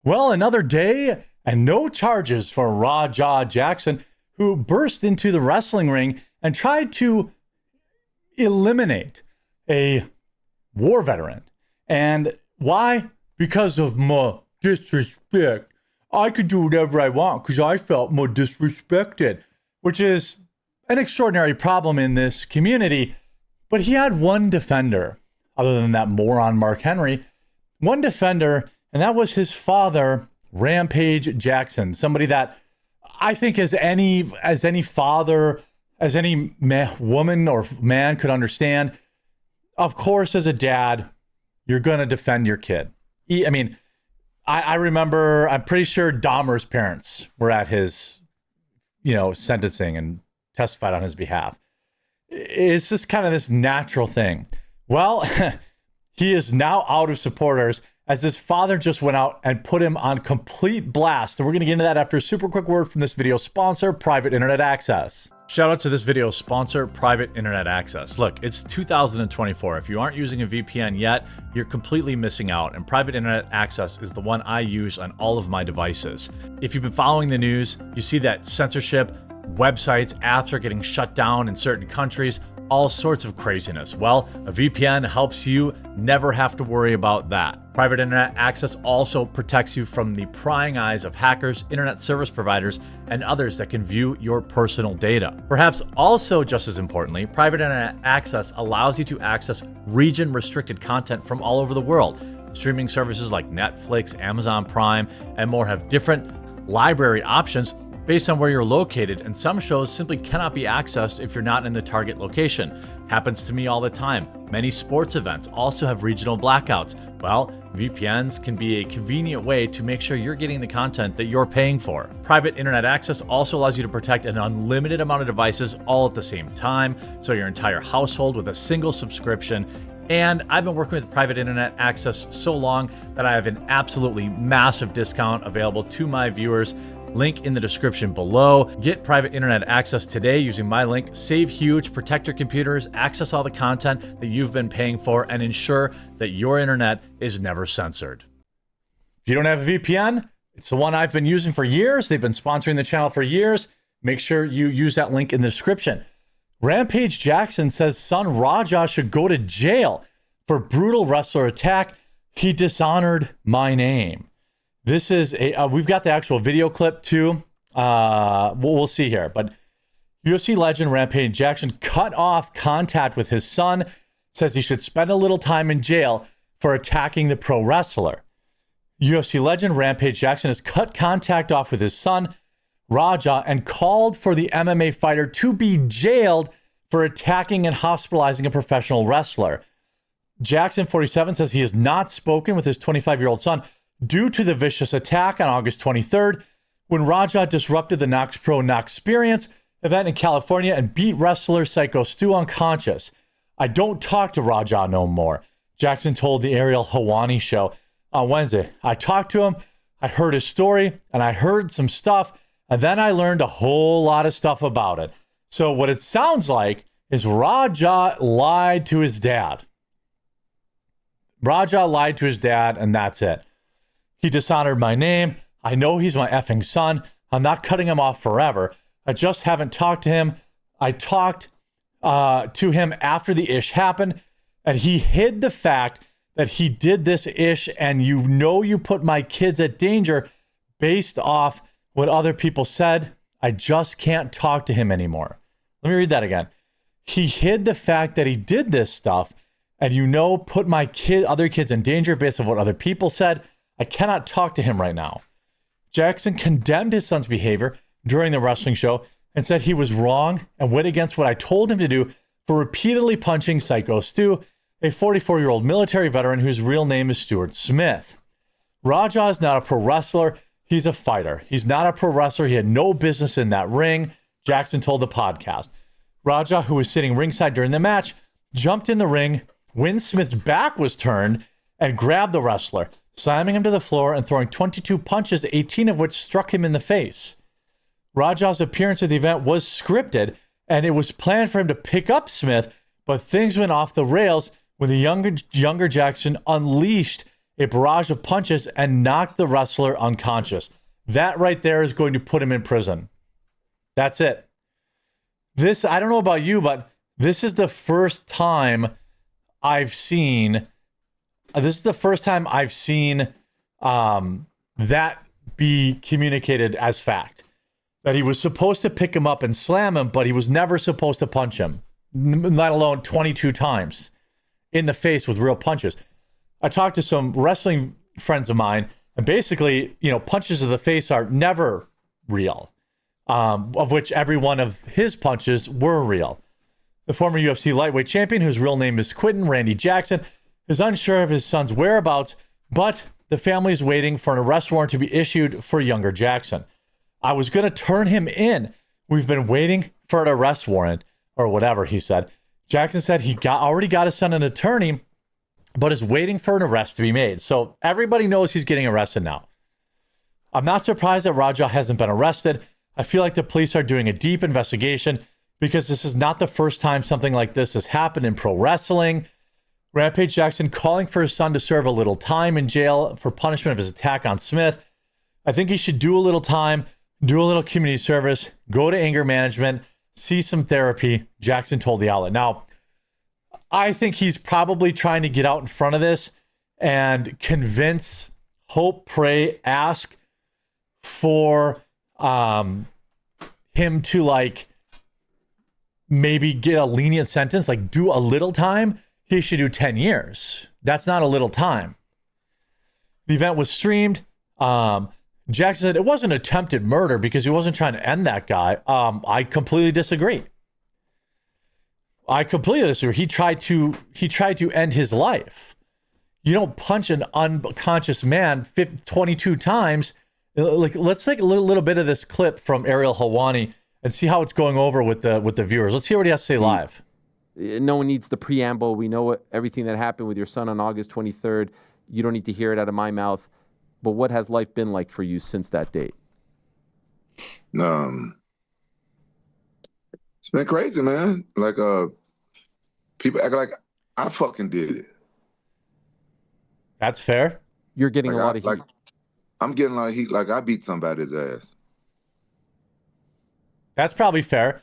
Well, another day and no charges for Raja Jackson, who burst into the wrestling ring and tried to eliminate a war veteran. And why? Because of my disrespect. I could do whatever I want because I felt more disrespected, which is an extraordinary problem in this community. But he had one defender, other than that moron Mark Henry, one defender, and that was his father, Rampage Jackson, somebody that I think as any father, as any woman or man could understand. Of course, as a dad, you're going to defend your kid. I remember, I'm pretty sure Dahmer's parents were at his, sentencing and testified on his behalf. It's just kind of this natural thing. Well, he is now out of supporters as his father just went out and put him on complete blast. And we're going to get into that after a super quick word from this video sponsor, Private Internet Access. Shout out to this video sponsor, Private Internet Access. Look, it's 2024. If you aren't using a VPN yet, you're completely missing out. And Private Internet Access is the one I use on all of my devices. If you've been following the news, you see that censorship, websites, apps are getting shut down in certain countries, all sorts of craziness. Well, a VPN helps you never have to worry about that. Private Internet Access also protects you from the prying eyes of hackers, internet service providers, and others that can view your personal data. Perhaps also just as importantly, Private Internet Access allows you to access region-restricted content from all over the world. Streaming services like Netflix, Amazon Prime, and more have different library options based on where you're located, and some shows simply cannot be accessed if you're not in the target location. Happens to me all the time. Many sports events also have regional blackouts. Well, VPNs can be a convenient way to make sure you're getting the content that you're paying for. Private Internet Access also allows you to protect an unlimited amount of devices all at the same time, so your entire household with a single subscription. And I've been working with Private Internet Access so long that I have an absolutely massive discount available to my viewers. Link in the description below. Get Private Internet Access today using my link. Save huge, protect your computers, access all the content that you've been paying for, and ensure that your internet is never censored. If you don't have a VPN, it's the one I've been using for years. They've been sponsoring the channel for years. Make sure you use that link in the description. Rampage Jackson says son Raja should go to jail for brutal wrestler attack. He dishonored my name. This is we've got the actual video clip too. We'll see here. But UFC legend Rampage Jackson cut off contact with his son, says he should spend a little time in jail for attacking the pro wrestler. UFC legend Rampage Jackson has cut contact off with his son, Raja, and called for the MMA fighter to be jailed for attacking and hospitalizing a professional wrestler. Jackson, 47, says he has not spoken with his 25-year-old son due to the vicious attack on August 23rd, when Raja disrupted the Knox Pro Knox Experience event in California and beat wrestler Psycho Stu unconscious. I don't talk to Raja no more, Jackson told the Ariel Helwani show on Wednesday. I talked to him, I heard his story, and I heard some stuff, and then I learned a whole lot of stuff about it. So what it sounds like is Raja lied to his dad. Raja lied to his dad, and that's it. He dishonored my name. I know he's my effing son. I'm not cutting him off forever. I just haven't talked to him. I talked to him after the ish happened, and he hid the fact that he did this ish, and you put my kids at danger based off what other people said. I just can't talk to him anymore. Let me read that again. He hid the fact that he did this stuff, and put my other kids in danger based on what other people said. I cannot talk to him right now. Jackson condemned his son's behavior during the wrestling show and said he was wrong and went against what I told him to do for repeatedly punching Psycho Stu, a 44-year-old military veteran whose real name is Stuart Smith. Raja is not a pro wrestler. He's a fighter. He's not a pro wrestler. He had no business in that ring, Jackson told the podcast. Raja, who was sitting ringside during the match, jumped in the ring when Smith's back was turned and grabbed the wrestler, slamming him to the floor and throwing 22 punches, 18 of which struck him in the face. Raja's appearance at the event was scripted, and it was planned for him to pick up Smith, but things went off the rails when the younger Jackson unleashed a barrage of punches and knocked the wrestler unconscious. That right there is going to put him in prison. That's it. This, I don't know about you, but this is the first time I've seen that be communicated as fact. That he was supposed to pick him up and slam him, but he was never supposed to punch him, let alone 22 times in the face with real punches. I talked to some wrestling friends of mine, and basically, punches to the face are never real, of which every one of his punches were real. The former UFC lightweight champion, whose real name is Quentin Randy Jackson, is unsure of his son's whereabouts, but the family is waiting for an arrest warrant to be issued for younger Jackson. I was going to turn him in. We've been waiting for an arrest warrant, or whatever he said. Jackson said he already got his son an attorney, but is waiting for an arrest to be made. So everybody knows he's getting arrested now. I'm not surprised that Raja hasn't been arrested. I feel like the police are doing a deep investigation because this is not the first time something like this has happened in pro wrestling. Rampage Jackson calling for his son to serve a little time in jail for punishment of his attack on Smith. I think he should do a little time, do a little community service, go to anger management, see some therapy, Jackson told the outlet. Now, I think he's probably trying to get out in front of this and convince, hope, pray, ask for him to maybe get a lenient sentence, do a little time. He should do 10 years. That's not a little time. The event was streamed. Jackson said it wasn't attempted murder because he wasn't trying to end that guy. I completely disagree. He tried to end his life. You don't punch an unconscious man 22 times. Let's take a little bit of this clip from Ariel Helwani and see how it's going over with the viewers. Let's hear what he has to say live. No one needs the preamble. We know everything that happened with your son on August 23rd. You don't need to hear it out of my mouth. But what has life been like for you since that date? It's been crazy, man. People act like I fucking did it. That's fair. You're getting a lot of heat. I'm getting a lot of heat. I beat somebody's ass. That's probably fair.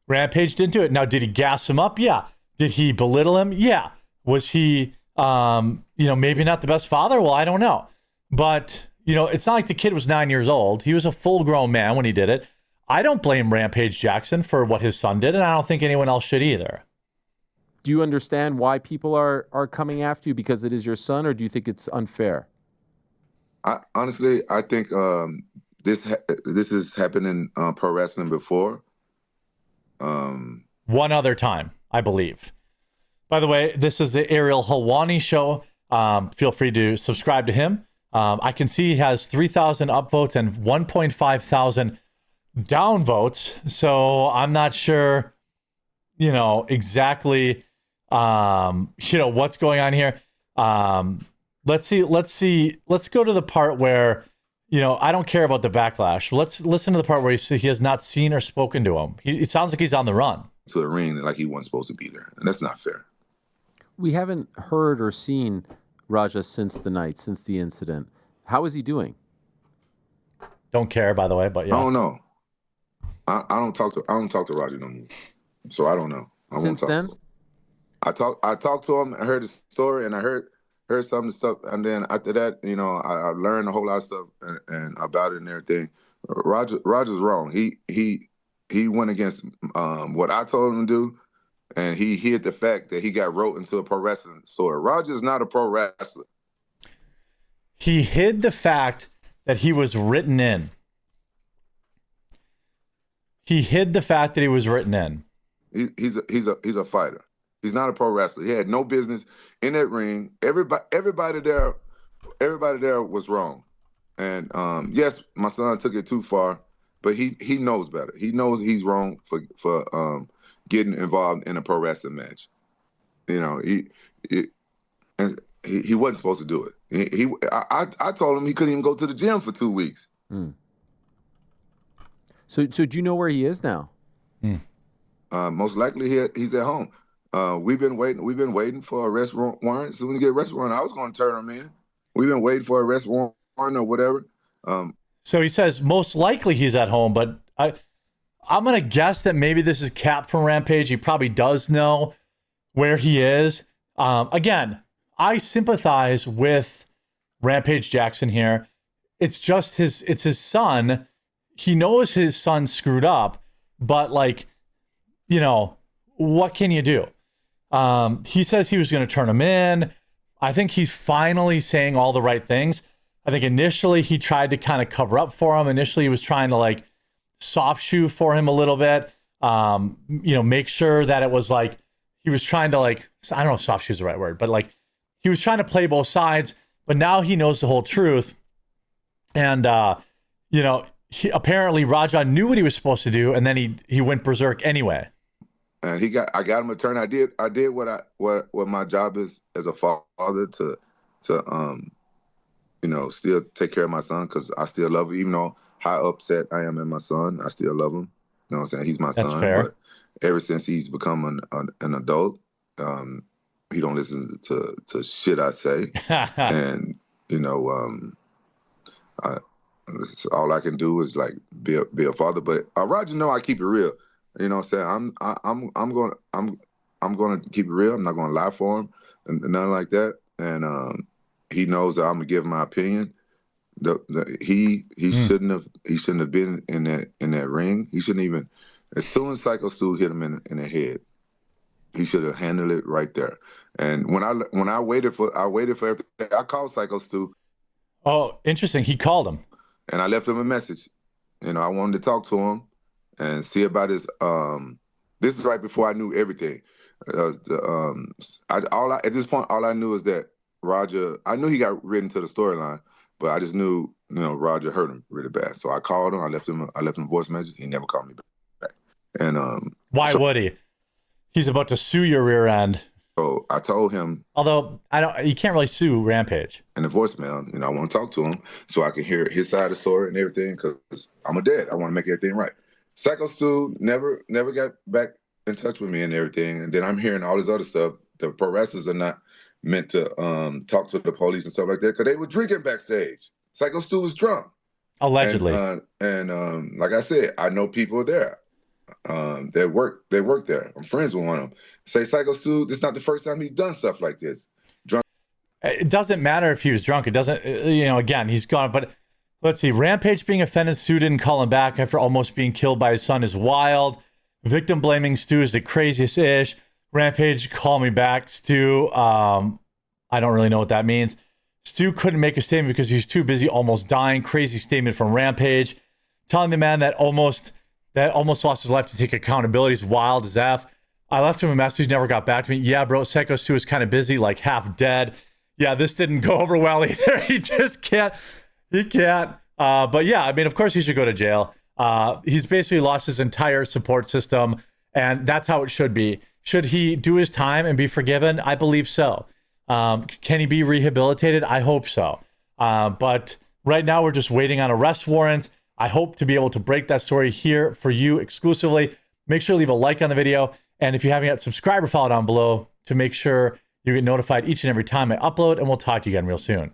Rampage didn't do it. Now, did he gas him up? Yeah. Did he belittle him? Yeah. Was he, maybe not the best father? Well, I don't know. But, it's not like the kid was 9 years old. He was a full-grown man when he did it. I don't blame Rampage Jackson for what his son did, and I don't think anyone else should either. Do you understand why people are coming after you because it is your son, or do you think it's unfair? Honestly, I think this has happened in pro wrestling before. One other time, I believe. By the way, this is the Ariel Helwani show. Feel free to subscribe to him. I can see he has 3,000 upvotes and 1.5 thousand downvotes. So I'm not sure, exactly, what's going on here. Let's see. Let's go to the part where, I don't care about the backlash. Let's listen to the part where he has not seen or spoken to him. It sounds like he's on the run. To the ring like he wasn't supposed to be there. And that's not fair. We haven't heard or seen Raja since the incident. How is he doing? Don't care, by the way, but yeah. I don't know. I don't talk to Raja no more. So I don't know. Since then? I talked to him, I heard his story, and I heard some of the stuff, and then after that, I learned a whole lot of stuff and about it and everything. Roger's wrong. He went against what I told him to do, and he hid the fact that he got wrote into a pro wrestling store. Roger's not a pro wrestler. He hid the fact that he was written in. He hid the fact that he was written in. He's a fighter. He's not a pro wrestler. He had no business in that ring. Everybody there was wrong. And yes, my son took it too far, but he knows better. He knows he's wrong for getting involved in a pro wrestling match. He wasn't supposed to do it. I told him he couldn't even go to the gym for 2 weeks. Mm. So do you know where he is now? Mm. Most likely he's at home. We've been waiting for arrest warrant. As soon as we get arrest warrant, I was going to turn him in. we've been waiting for a arrest warrant or whatever. So he says most likely he's at home, but I'm going to guess that maybe this is Cap from Rampage. He probably does know where he is. Again, I sympathize with Rampage Jackson here. It's just it's his son. He knows his son screwed up, but like, you know, what can you do? He says he was going to turn him in. I think he's finally saying all the right things. I think initially he tried to kind of cover up for him. Initially he was trying to like soft shoe for him a little bit. You know, make sure that it was like, he was trying to like, I don't know if soft shoe is the right word, but like he was trying to play both sides, but now he knows the whole truth. And, you know, apparently Raja knew what he was supposed to do, and then he went berserk anyway. And I got him a turn. I did what my job is as a father to you know, still take care of my son, because I still love him, even though how upset I am at my son, I still love him. You know what I'm saying? He's my That's son. fair. But ever since he's become an adult, he don't listen to shit I say. And, you know, all I can do is like be a father. But Roger know I keep it real. You know what I'm saying? I'm going to keep it real. I'm not going to lie for him and nothing like that. And he knows that I'm gonna give my opinion. He shouldn't have been in that ring. He shouldn't even. As soon as Psycho Stu hit him in the head, he should have handled it right there. And when I waited for everything, I called Psycho Stu. Oh, interesting. He called him, and I left him a message. You know, I wanted to talk to him and see about his. This is right before I knew everything. At this point, all I knew is that Roger. I knew he got written to the storyline, but I just knew, you know, Roger hurt him really bad. So I called him. I left him a voice message. He never called me back. And why would he? He's about to sue your rear end. So I told him. Although you can't really sue Rampage. In the voicemail, you know, I want to talk to him so I can hear his side of the story and everything, because I'm a dad. I want to make everything right. Psycho Stu never got back in touch with me and everything. And then I'm hearing all this other stuff. The pro wrestlers are not meant to talk to the police and stuff like that, because they were drinking backstage. Psycho Stu was drunk. Allegedly. And like I said, I know people there that work there. I'm friends with one of them. Say Psycho Stu, this is not the first time he's done stuff like this. Drunk. It doesn't matter if he was drunk. It doesn't, you know, again, he's gone. But let's see. Rampage being offended, Stu didn't call him back after almost being killed by his son is wild. Victim blaming Stu is the craziest ish. Rampage, call me back, Stu. I don't really know what that means. Stu couldn't make a statement because he was too busy almost dying. Crazy statement from Rampage. Telling the man that almost lost his life to take accountability is wild as F. I left him a message, never got back to me. Yeah, bro, Psycho Stu was kind of busy, like half dead. Yeah, this didn't go over well either. He just can't. He can't. But yeah, I mean, of course he should go to jail. He's basically lost his entire support system, and that's how it should be. Should he do his time and be forgiven? I believe so. Can he be rehabilitated? I hope so. But right now we're just waiting on arrest warrants. I hope to be able to break that story here for you exclusively. Make sure to leave a like on the video. And if you haven't yet, subscribe or follow down below to make sure you get notified each and every time I upload. And we'll talk to you again real soon.